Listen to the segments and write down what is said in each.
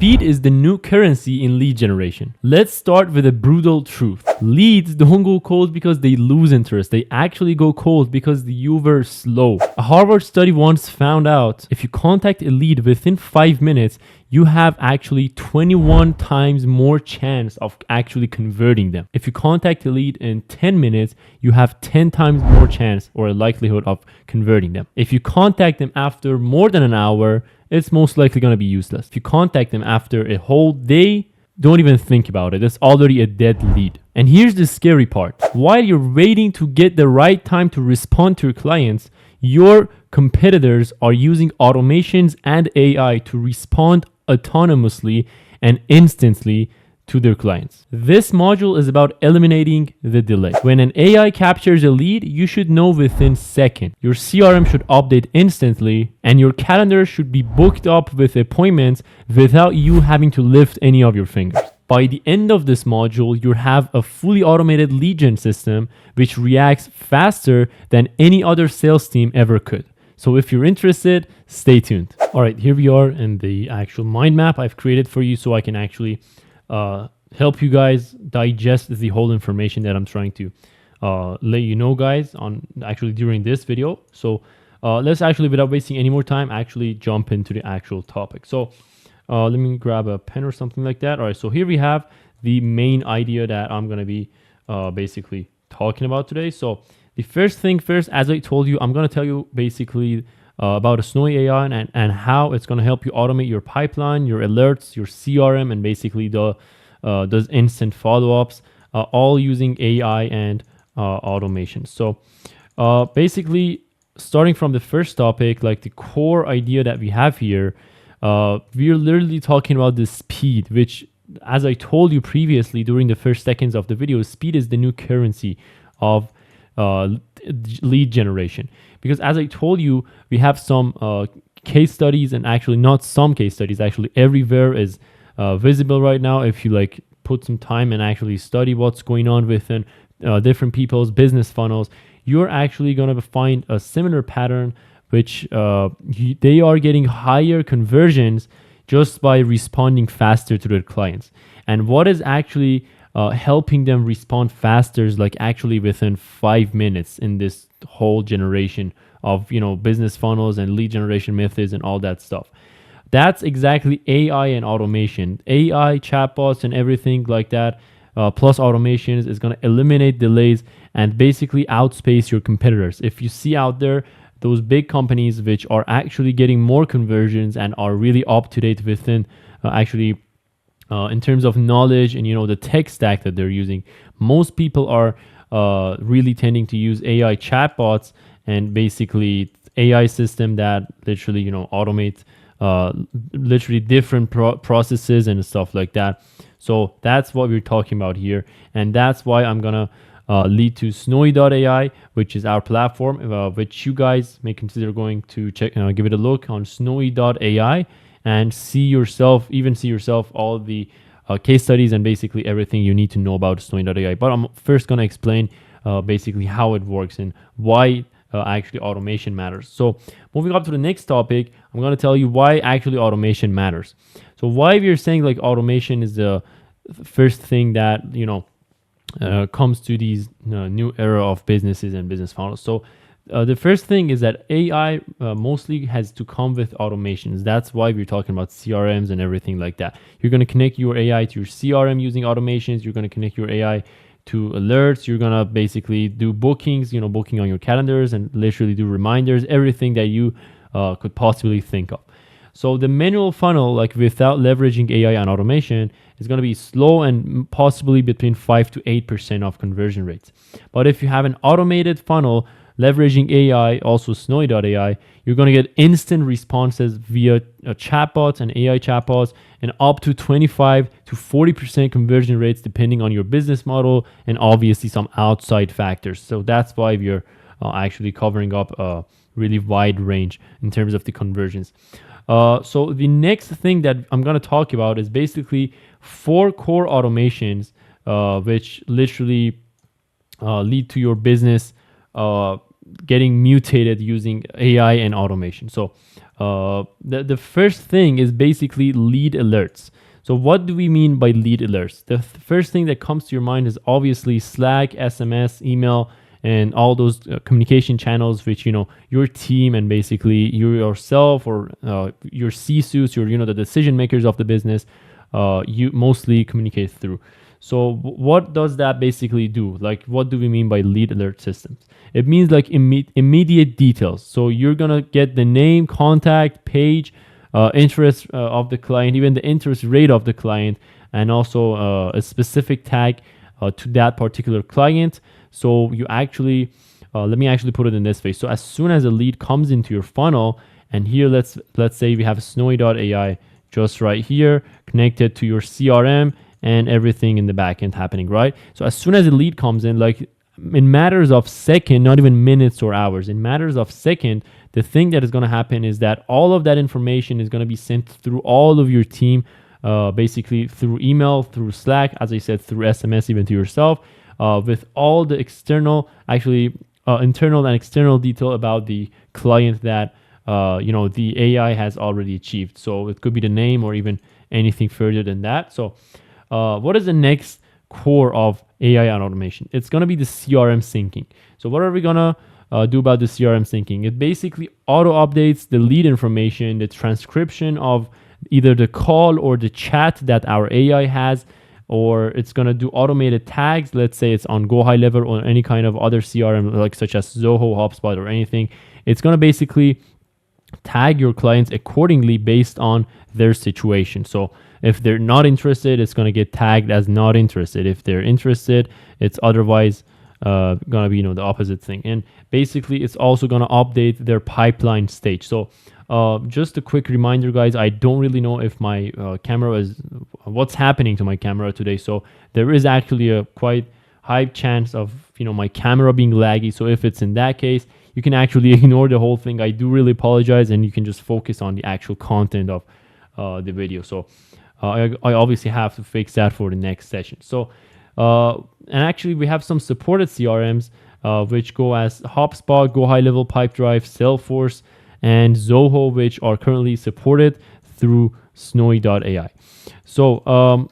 Speed is the new currency in lead generation. Let's start with a brutal truth. Leads don't go cold because they lose interest. They actually go cold because the user is slow. A Harvard study once found out if you contact a lead within 5 minutes, you have actually 21 times more chance of actually converting them. If you contact a lead in 10 minutes, you have 10 times more chance or a likelihood of converting them. If you contact them after more than an hour, it's most likely going to be useless. If you contact them after a whole day, don't even think about it. It's already a dead lead. And here's the scary part. While you're waiting to get the right time to respond to your clients, your competitors are using automations and AI to respond autonomously and instantly to their clients. This module is about eliminating the delay. When an AI captures a lead, you should know within seconds. Your CRM should update instantly, and your calendar should be booked up with appointments without you having to lift any of your fingers. By the end of this module, you have a fully automated lead gen system which reacts faster than any other sales team ever could. So if you're interested, stay tuned. All right, here we are in the actual mind map I've created for you so I can actually help you guys digest the whole information that I'm trying to let you know, guys, on actually during this video. So let's actually, without wasting any more time, actually jump into the actual topic. So let me grab a pen or something like that. All right, so here we have the main idea that I'm going to be basically talking about today. So the first thing first, as I told you, I'm going to tell you basically about a Snowie AI and how it's going to help you automate your pipeline, your alerts, your CRM, and basically those instant follow-ups, all using AI and automation. So basically, starting from the first topic, like the core idea that we have here, we're literally talking about the speed, which, as I told you previously during the first seconds of the video, speed is the new currency of lead generation. Because as I told you, we have some case studies, and actually not some case studies, actually everywhere is visible right now. If you like put some time and actually study what's going on within different people's business funnels, you're actually going to find a similar pattern, which they are getting higher conversions just by responding faster to their clients. And what is actually helping them respond faster is like actually within 5 minutes in this whole generation of business funnels and lead generation methods and all that stuff. That's exactly AI and automation. AI, chatbots, and everything like that, plus automations, is going to eliminate delays and basically outspace your competitors. If you see out there those big companies which are actually getting more conversions and are really up to date within in terms of knowledge and the tech stack that they're using, most people are really tending to use AI chatbots and basically AI system that literally automate literally different processes and stuff like that. So that's what we're talking about here, and that's why I'm gonna lead to Snowie AI, which is our platform, which you guys may consider going to check, give it a look on Snowie AI and see yourself all the case studies and basically everything you need to know about Snowie AI. But I'm first gonna explain basically how it works and why actually automation matters. So moving up to the next topic, I'm going to tell you why actually automation matters. So why we're saying like automation is the first thing that comes to these new era of businesses and business funnels. So the first thing is that AI mostly has to come with automations. That's why we're talking about CRMs and everything like that. You're going to connect your AI to your CRM using automations. You're going to connect your AI to alerts. You're gonna basically do bookings, booking on your calendars, and literally do reminders, everything that you could possibly think of. So the manual funnel, like without leveraging AI and automation, is going to be slow and possibly between 5 to 8% of conversion rates. But if you have an automated funnel leveraging AI, also Snowie AI, you're going to get instant responses via chatbots and AI chatbots, and up to 25 to 40% conversion rates depending on your business model and obviously some outside factors. So that's why we're actually covering up a really wide range in terms of the conversions. So the next thing that I'm going to talk about is basically 4 core automations which literally lead to your business getting mutated using AI and automation. So the first thing is basically lead alerts. So what do we mean by lead alerts? The first thing that comes to your mind is obviously Slack, SMS, email, and all those communication channels which your team and basically you yourself or your C-suits, your the decision makers of the business, you mostly communicate through. So what does that basically do? Like, what do we mean by lead alert systems? It means like immediate details. So you're gonna get the name, contact, page, interest of the client, even the interest rate of the client, and also a specific tag to that particular client. So you actually, let me actually put it in this way. So as soon as a lead comes into your funnel, and here let's say we have Snowie.ai just right here connected to your CRM and everything in the back end happening, right? So as soon as a lead comes in, like in matters of second, not even minutes or hours, in matters of second, the thing that is going to happen is that all of that information is going to be sent through all of your team, basically through email, through Slack, as I said, through SMS, even to yourself, with all the external, actually internal and external detail about the client that the AI has already achieved. So it could be the name or even anything further than that. So what is the next core of AI and automation? It's going to be the CRM syncing. So what are we going to do about the CRM syncing? It basically auto updates the lead information, the transcription of either the call or the chat that our AI has, or it's going to do automated tags. Let's say it's on Go High Level or any kind of other CRM, like such as Zoho, HubSpot, or anything. It's going to basically tag your clients accordingly based on their situation. So if they're not interested, it's going to get tagged as not interested. If they're interested, it's otherwise going to be the opposite thing. And basically it's also going to update their pipeline stage. So just a quick reminder, guys, I don't really know if my camera is, what's happening to my camera today. So there is actually a quite high chance of my camera being laggy. So if it's in that case, you can actually ignore the whole thing. I do really apologize, and you can just focus on the actual content of the video. So I obviously have to fix that for the next session. So and actually we have some supported CRMs which go as HubSpot, Go High Level, Pipedrive, Salesforce, and Zoho, which are currently supported through Snowie.ai. So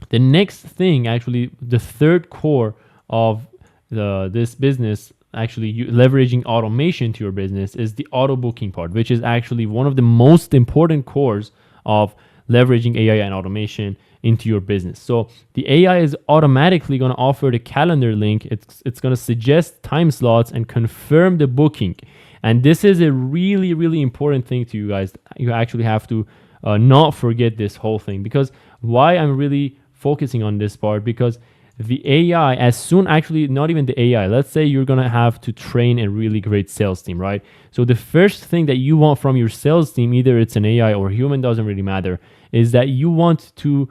the next thing, actually the third core of this business, actually leveraging automation to your business, is the auto booking part, which is actually one of the most important cores of leveraging AI and automation into your business. So the AI is automatically going to offer the calendar link. It's going to suggest time slots and confirm the booking. And this is a really, really important thing to you guys. You actually have to not forget this whole thing, because why I'm really focusing on this part, because the AI, as soon, actually not even the AI, let's say you're going to have to train a really great sales team, right? So the first thing that you want from your sales team, either it's an AI or human, doesn't really matter, is that you want to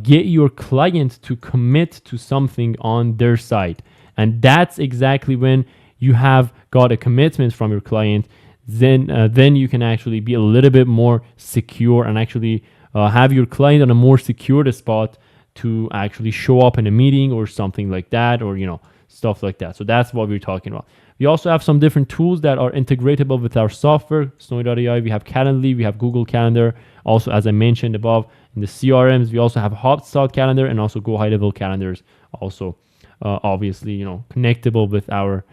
get your client to commit to something on their side. And that's exactly when you have got a commitment from your client, then you can actually be a little bit more secure and actually have your client on a more secure spot to actually show up in a meeting or something like that, or stuff like that. So that's what we're talking about. We also have some different tools that are integratable with our software, Snowie.ai. We have Calendly, we have Google Calendar. Also, as I mentioned above, in the CRMs, we also have HubSpot Calendar and also Go High Level calendars. Also, obviously, connectable with our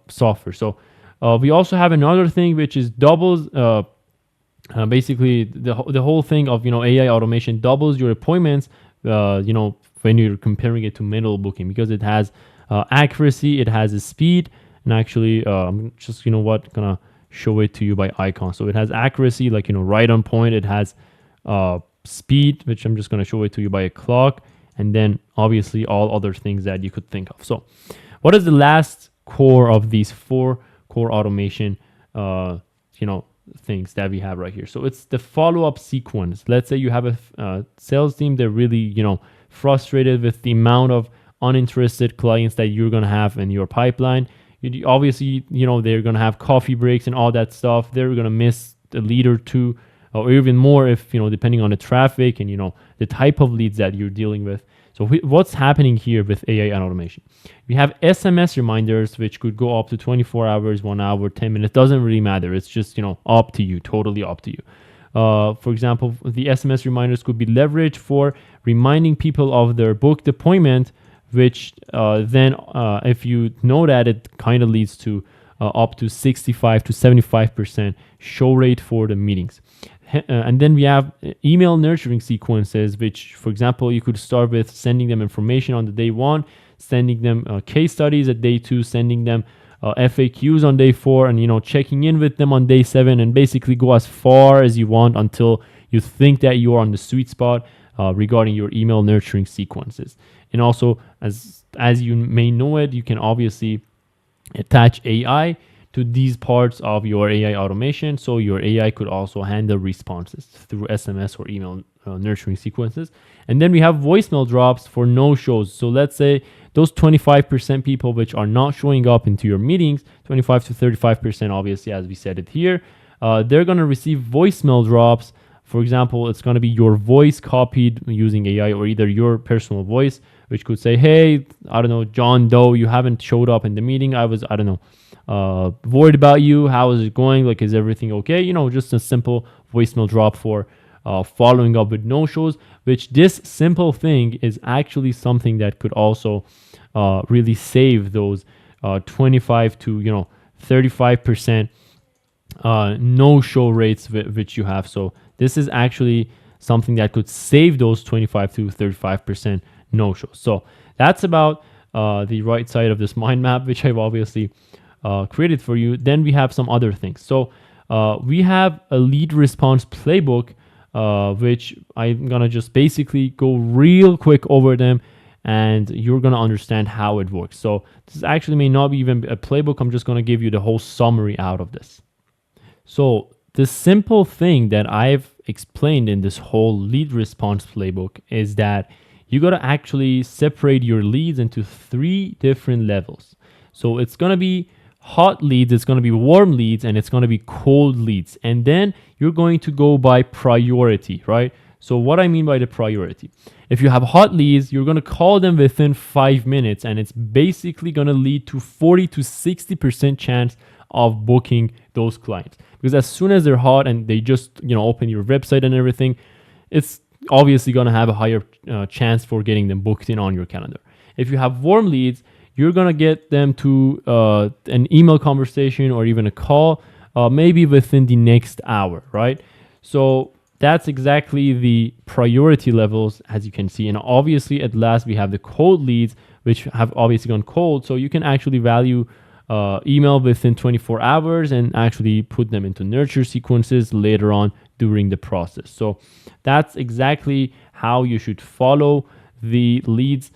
software. So we also have another thing which is doubles. Basically, the whole thing of AI automation doubles your appointments. When you're comparing it to manual booking, because it has accuracy, it has a speed, and actually I'm just gonna show it to you by icon. So it has accuracy, like right on point. It has speed, which I'm just gonna show it to you by a clock, and then obviously all other things that you could think of. So what is the last core of these 4 core automation things that we have right here? So it's the follow-up sequence. Let's say you have a sales team, they're really frustrated with the amount of uninterested clients that you're going to have in your pipeline. Obviously they're going to have coffee breaks and all that stuff. They're going to miss a lead or two, or even more if depending on the traffic and the type of leads that you're dealing with. So what's happening here with AI and automation? We have SMS reminders, which could go up to 24 hours, 1 hour, 10 minutes. Doesn't really matter. It's just, up to you, totally up to you. For example, the SMS reminders could be leveraged for reminding people of their booked appointment, which then, if you know that, it kind of leads to up to 65 to 75% show rate for the meetings. And then we have email nurturing sequences, which, for example, you could start with sending them information on the day 1, sending them case studies at day 2, sending them FAQs on day 4, and checking in with them on day 7, and basically go as far as you want until you think that you are on the sweet spot regarding your email nurturing sequences. And also, as you may know it, you can obviously attach AI to these parts of your AI automation, so your AI could also handle responses through SMS or email nurturing sequences. And then we have voicemail drops for no shows. So let's say those 25% people which are not showing up into your meetings, 25 to 35%, obviously, as we said it here, they're going to receive voicemail drops. For example, it's going to be your voice copied using AI, or either your personal voice, which could say, hey, I don't know, John Doe, you haven't showed up in the meeting. I was, worried about you. How is it going? Like, is everything okay? Just a simple voicemail drop for following up with no-shows, which this simple thing is actually something that could also really save those 25 to 35% no-show rates which you have. So this is actually something that could save those 25 to 35% no-shows. So that's about the right side of this mind map, which I've obviously created for you. Then we have some other things. So we have a lead response playbook, which I'm gonna just basically go real quick over them, and you're gonna understand how it works. So this actually may not be even a playbook. I'm just gonna give you the whole summary out of this. So the simple thing that I've explained in this whole lead response playbook is that you got to actually separate your leads into 3 different levels. So it's going to be hot leads, it's going to be warm leads, and it's going to be cold leads. And then you're going to go by priority, right? So what I mean by the priority, if you have hot leads, you're going to call them within 5 minutes, and it's basically going to lead to 40 to 60% chance of booking those clients. Because as soon as they're hot and they just open your website and everything, it's obviously going to have a higher chance for getting them booked in on your calendar. If you have warm leads, you're going to get them to an email conversation or even a call, maybe within the next hour, right? So that's exactly the priority levels, as you can see. And obviously, at last, we have the cold leads, which have obviously gone cold. So you can actually value email within 24 hours and actually put them into nurture sequences later on during the process. So that's exactly how you should follow the leads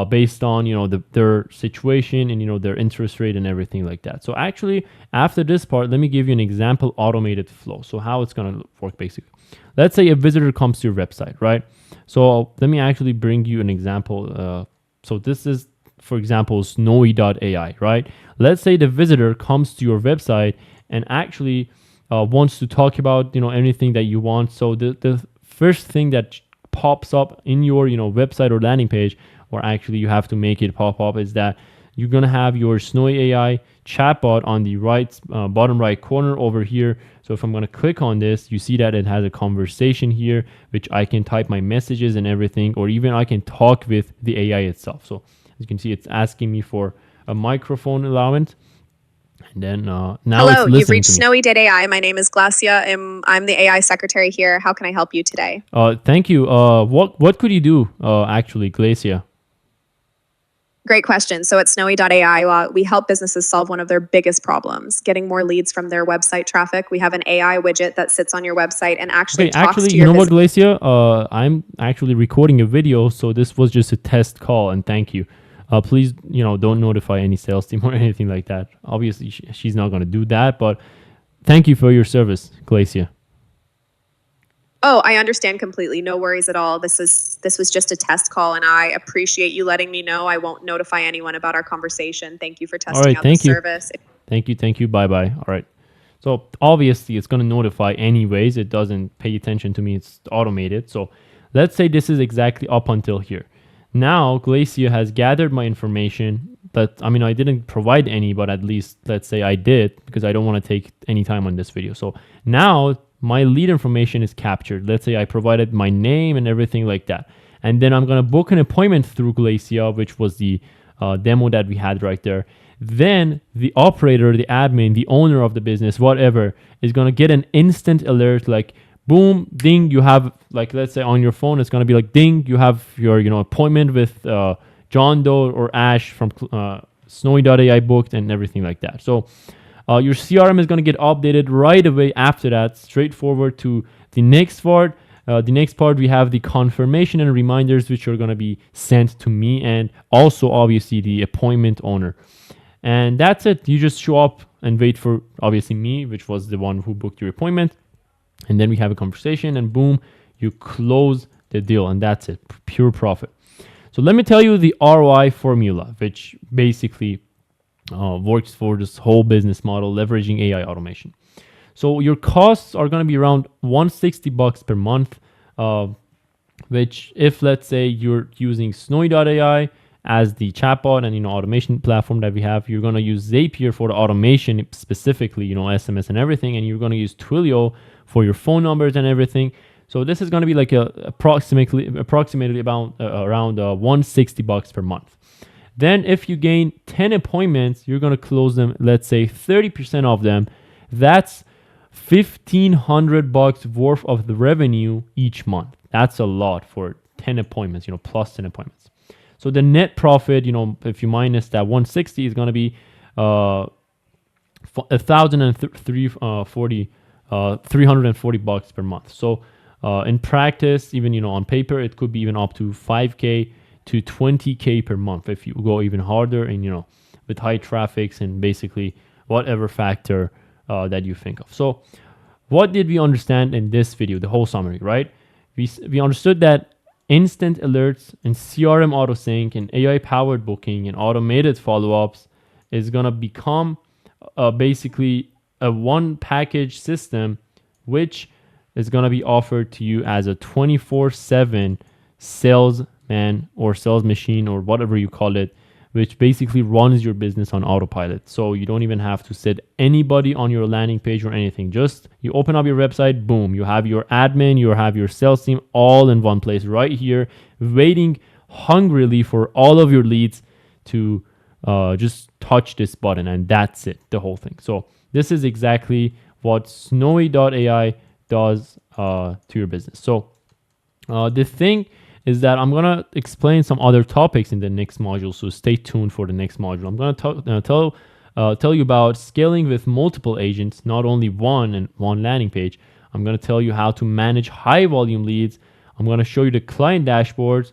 based on their situation and their interest rate and everything like that. So actually, after this part, let me give you an example automated flow. So how it's going to work basically. Let's say a visitor comes to your website, right? So let me actually bring you an example. So this is, for example, Snowie.ai, right? Let's say the visitor comes to your website and actually wants to talk about anything that you want. So the first thing that pops up in your website or landing page, or actually you have to make it pop up, is that you're gonna have your Snowie AI chatbot on the right bottom right corner over here. So if I'm gonna click on this, you see that it has a conversation here, which I can type my messages and everything, or even I can talk with the AI itself. So as you can see, it's asking me for a microphone allowance. And then now Hello, it's listening you've reached to me. Snowie AI. My name is Glacia, and I'm the AI secretary here. How can I help you today? Thank you. What could you do, actually, Glacia? Great question. So at Snowie AI, we help businesses solve one of their biggest problems, getting more leads from their website traffic. We have an AI widget that sits on your website and actually talks to your what, Glacia? I'm actually recording a video, so this was just a test call, and thank you. Please, don't notify any sales team or anything like that. Obviously, she's not going to do that, but thank you for your service, Glacia. Oh, I understand completely. No worries at all. This was just a test call, and I appreciate you letting me know. I won't notify anyone about our conversation. Thank you for testing out the service. Thank you. Bye-bye. All right. So obviously, it's going to notify anyways. It doesn't pay attention to me. It's automated. So let's say this is exactly up until here. now Glacia has gathered my information. That, I mean, I didn't provide any, but at least let's say I did, because I don't want to take any time on this video. So now my lead information is captured. Let's say I provided my name and everything like that. And then I'm going to book an appointment through Glacia, which was the demo that we had right there. Then the operator, the admin, the owner of the business, whatever, is going to get an instant alert like, boom, ding, you have, like, let's say on your phone, it's going to be like, ding, you have your, appointment with John Doe or Ash from Snowie.ai booked and everything like that. So your CRM is going to get updated right away after that, straightforward to the next part. The next part, we have the confirmation and reminders, which are going to be sent to me and also obviously the appointment owner. And that's it. You just show up and wait for obviously me, which was the one who booked your appointment. And then we have a conversation and boom, you close the deal, and that's it. Pure profit. So let me tell you the ROI formula, which basically works for this whole business model, leveraging AI automation. So your costs are going to be around $160 per month, which if let's say you're using Snowie.ai as the chatbot and automation platform that we have, you're going to use Zapier for the automation specifically, SMS and everything, and you're going to use Twilio for your phone numbers and everything. So this is going to be like approximately about around $160 per month. Then if you gain 10 appointments, you're going to close them, let's say 30% of them. That's $1,500 worth of the revenue each month. That's a lot for 10 appointments, plus 10 appointments. So the net profit, if you minus that 160, is going to be $340 per month. So in practice, even on paper, it could be even up to 5K to 20K per month if you go even harder and with high traffics and basically whatever factor that you think of. So what did we understand in this video? The whole summary, right? We understood that instant alerts and CRM autosync and AI powered booking and automated follow-ups is going to become basically a one package system, which is going to be offered to you as a 24/7 salesman or sales machine or whatever you call it, which basically runs your business on autopilot. So you don't even have to set anybody on your landing page or anything. Just you open up your website, boom, you have your admin, you have your sales team all in one place right here, waiting hungrily for all of your leads to just touch this button, and that's it, the whole thing. So this is exactly what Snowie.ai does to your business. So the thing is that I'm going to explain some other topics in the next module, so stay tuned for the next module. I'm going to tell you about scaling with multiple agents, not only one and one landing page. I'm going to tell you how to manage high volume leads. I'm going to show you the client dashboards,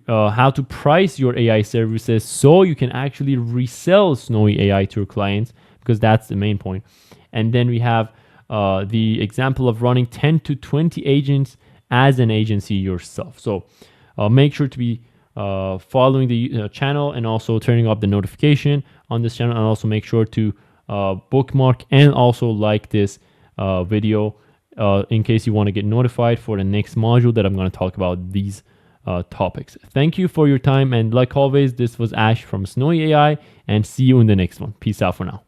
how to price your AI services so you can actually resell Snowie AI to your clients, because that's the main point. And then we have the example of running 10 to 20 agents as an agency yourself. So make sure to be following the channel and also turning up the notification on this channel, and also make sure to bookmark and also like this video in case you want to get notified for the next module that I'm going to talk about these topics. Thank you for your time, and like always, this was Ash from Snowie AI, and see you in the next one. Peace out for now.